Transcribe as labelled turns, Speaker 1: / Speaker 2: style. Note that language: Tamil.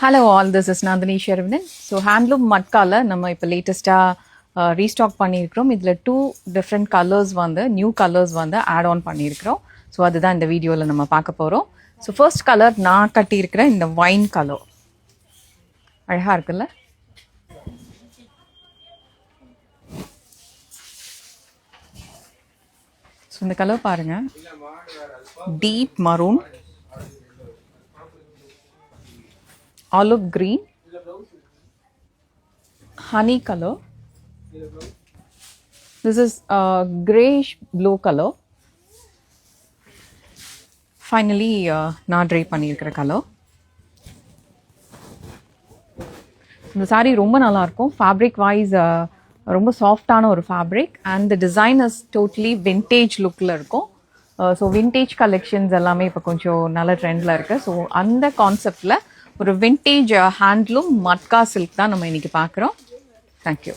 Speaker 1: Hello all, this is Nandhini Shervinan. So handloom மட்கால நம்ம இப்போ லேட்டஸ்ட்டாக ரீஸ்டாக் பண்ணியிருக்கிறோம். இதில் 2 different colours new colours add on பண்ணியிருக்கிறோம். ஸோ அதுதான் இந்த வீடியோவில் நம்ம பார்க்க போகிறோம். ஸோ ஃபர்ஸ்ட் கலர் நான் கட்டியிருக்கிற இந்த வைன் கலர் அழகாக இருக்குல்ல. ஸோ இந்த கலர் பாருங்கள், deep maroon, olive green, honey color. This is grayish blue color. Finally நான் ட்ரை பண்ணியிருக்கிற கலர். இந்த சாரீ ரொம்ப நல்லாயிருக்கும். ஃபேப்ரிக் வைஸ் ரொம்ப சாஃப்டான ஒரு fabric and the design is totally vintage லுக்கில் இருக்கும். ஸோ வின்டேஜ் கலெக்ஷன்ஸ் எல்லாமே இப்போ கொஞ்சம் நல்ல ட்ரெண்டில் இருக்குது. ஸோ அந்த கான்செப்டில் ஒரு வின்டேஜ் ஹேண்ட்லூம் மட்கா சில்க் தான் நம்ம இன்னைக்கு பார்க்குறோம். தேங்க்யூ.